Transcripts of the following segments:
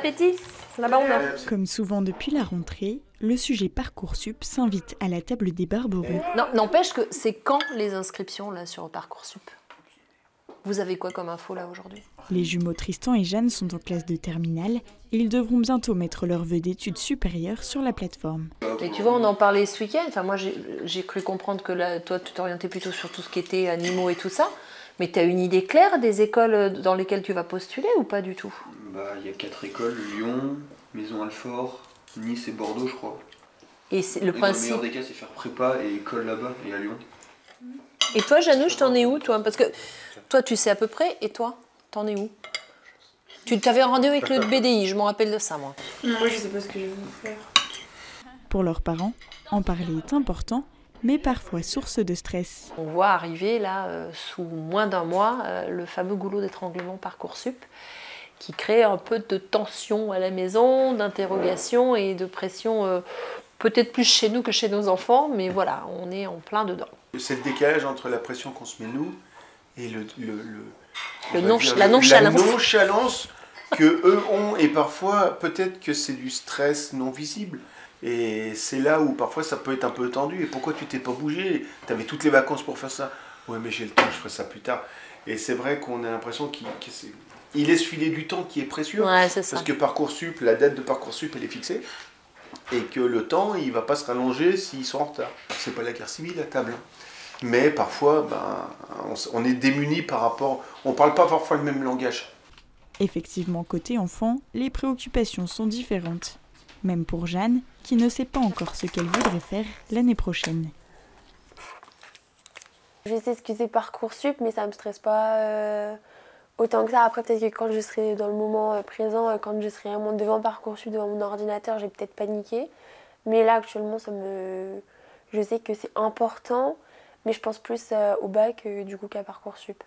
appétit. Là-bas, on a. Comme souvent depuis la rentrée, le sujet Parcoursup s'invite à la table des barberons. Non, n'empêche que c'est quand les inscriptions là sur Parcoursup? Vous avez quoi comme info là aujourd'hui? Les jumeaux Tristan et Jeanne sont en classe de terminale et ils devront bientôt mettre leurs vœux d'études supérieures sur la plateforme. Mais tu vois, on en parlait ce week-end. Enfin, moi, j'ai cru comprendre que là, toi, tu t'orientais plutôt sur tout ce qui était animaux et tout ça. Mais tu as une idée claire des écoles dans lesquelles tu vas postuler ou pas du tout? Il y a 4 écoles, Lyon, Maison-Alfort, Nice et Bordeaux, je crois. Et le principe... Dans le meilleur des cas, c'est faire prépa et école là-bas et à Lyon. Et toi, Janouche, t'en es où, toi? Parce que toi, tu sais à peu près, et toi, t'en es où? Tu t'avais un rendez-vous avec le BDI, je m'en rappelle de ça, moi. Moi, je sais pas ce que je veux faire. Pour leurs parents, en parler est important, mais parfois source de stress. On voit arriver, là, sous moins d'un mois, le fameux goulot d'étranglement Parcoursup, qui crée un peu de tension à la maison, d'interrogation et de pression, peut-être plus chez nous que chez nos enfants, mais voilà, on est en plein dedans. C'est le décalage entre la pression qu'on se met nous et la nonchalance. La nonchalance que eux ont, et parfois peut-être que c'est du stress non visible. Et c'est là où parfois ça peut être un peu tendu. Et pourquoi tu t'es pas bougé? Tu avais toutes les vacances pour faire ça. Ouais, mais j'ai le temps, je ferai ça plus tard. Et c'est vrai qu'on a l'impression qu'il laisse filer du temps qui est précieux. Ouais, c'est ça. Parce que Parcoursup, la date de Parcoursup, elle est fixée. Et que le temps, il ne va pas se rallonger s'ils sont en retard. C'est pas la guerre civile à table. Mais parfois, on est démunis par rapport... On ne parle pas parfois le même langage. Effectivement, côté enfant, les préoccupations sont différentes. Même pour Jeanne, qui ne sait pas encore ce qu'elle voudrait faire l'année prochaine. Je sais ce que c'est Parcoursup, mais ça me stresse pas autant que ça. Après, peut-être que quand je serai dans le moment présent, quand je serai vraiment devant Parcoursup, devant mon ordinateur, j'ai peut-être paniqué. Mais là, actuellement, je sais que c'est important, mais je pense plus au bac du coup qu'à Parcoursup.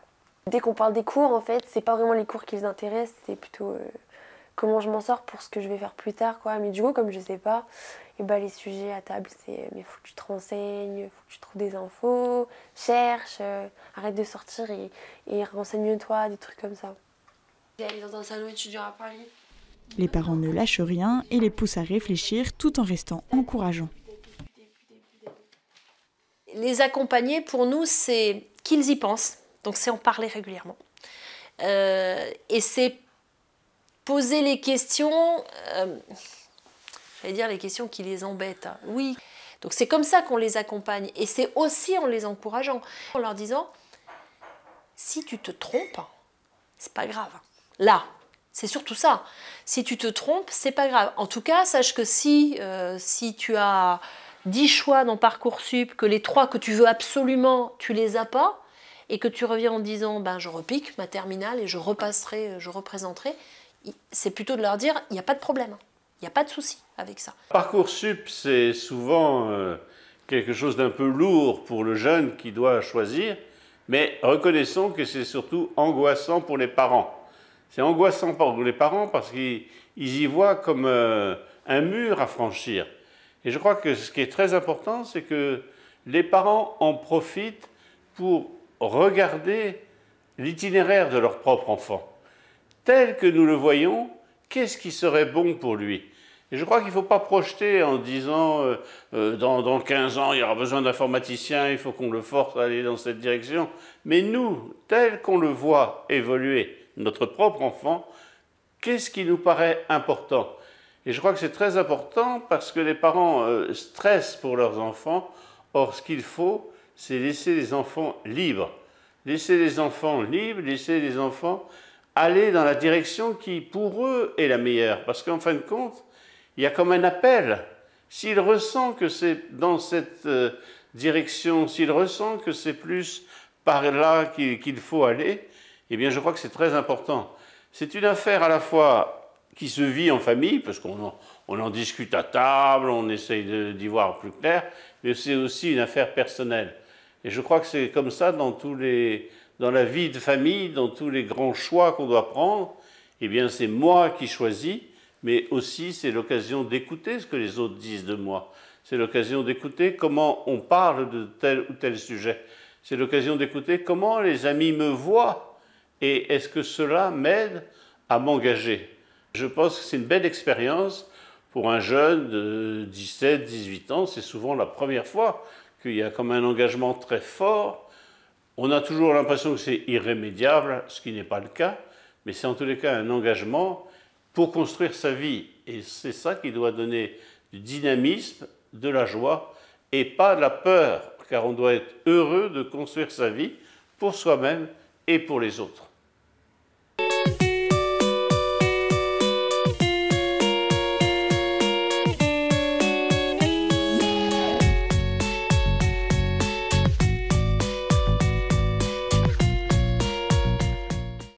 Dès qu'on parle des cours, en fait, c'est pas vraiment les cours qui les intéressent, c'est plutôt comment je m'en sors pour ce que je vais faire plus tard, quoi. Mais du coup, comme je sais pas, et les sujets à table, c'est mais faut que tu te renseignes, faut que tu trouves des infos, cherche, arrête de sortir et renseigne-toi, des trucs comme ça. Aller dans un salon étudiant à Paris. Les parents ne lâchent rien et les poussent à réfléchir tout en restant encourageants. Les accompagner, pour nous, c'est qu'ils y pensent. Donc, c'est en parler régulièrement. Et c'est poser les questions, j'allais dire les questions qui les embêtent. Oui. Donc, c'est comme ça qu'on les accompagne. Et c'est aussi en les encourageant, en leur disant, si tu te trompes, c'est pas grave. Là, c'est surtout ça. Si tu te trompes, c'est pas grave. En tout cas, sache que si tu as 10 choix dans Parcoursup, que les 3 que tu veux absolument, tu les as pas, et que tu reviens en disant je repique ma terminale et je repasserai, je représenterai, c'est plutôt de leur dire il n'y a pas de problème, il n'y a pas de souci avec ça. Parcoursup, c'est souvent quelque chose d'un peu lourd pour le jeune qui doit choisir, mais reconnaissons que c'est surtout angoissant pour les parents. C'est angoissant pour les parents parce qu'ils y voient comme un mur à franchir. Et je crois que ce qui est très important, c'est que les parents en profitent pour regarder l'itinéraire de leur propre enfant. Tel que nous le voyons, qu'est-ce qui serait bon pour lui? Et je crois qu'il ne faut pas projeter en disant dans 15 ans, il y aura besoin d'informaticiens, il faut qu'on le force à aller dans cette direction. Mais nous, tel qu'on le voit évoluer, notre propre enfant, qu'est-ce qui nous paraît important? Et je crois que c'est très important parce que les parents stressent pour leurs enfants. Or, ce qu'il faut, c'est laisser les enfants libres. Laisser les enfants libres, laisser les enfants aller dans la direction qui, pour eux, est la meilleure. Parce qu'en fin de compte, il y a comme un appel. S'il ressent que c'est dans cette direction, s'il ressent que c'est plus par là qu'il faut aller, eh bien, je crois que c'est très important. C'est une affaire à la fois qui se vit en famille, parce qu'on en discute à table, on essaye d'y voir plus clair, mais c'est aussi une affaire personnelle. Et je crois que c'est comme ça dans la vie de famille, dans tous les grands choix qu'on doit prendre. Eh bien, c'est moi qui choisis, mais aussi c'est l'occasion d'écouter ce que les autres disent de moi. C'est l'occasion d'écouter comment on parle de tel ou tel sujet. C'est l'occasion d'écouter comment les amis me voient et est-ce que cela m'aide à m'engager. Je pense que c'est une belle expérience pour un jeune de 17, 18 ans. C'est souvent la première fois qu'il y a comme un engagement très fort. On a toujours l'impression que c'est irrémédiable, ce qui n'est pas le cas, mais c'est en tous les cas un engagement pour construire sa vie. Et c'est ça qui doit donner du dynamisme, de la joie et pas de la peur, car on doit être heureux de construire sa vie pour soi-même et pour les autres.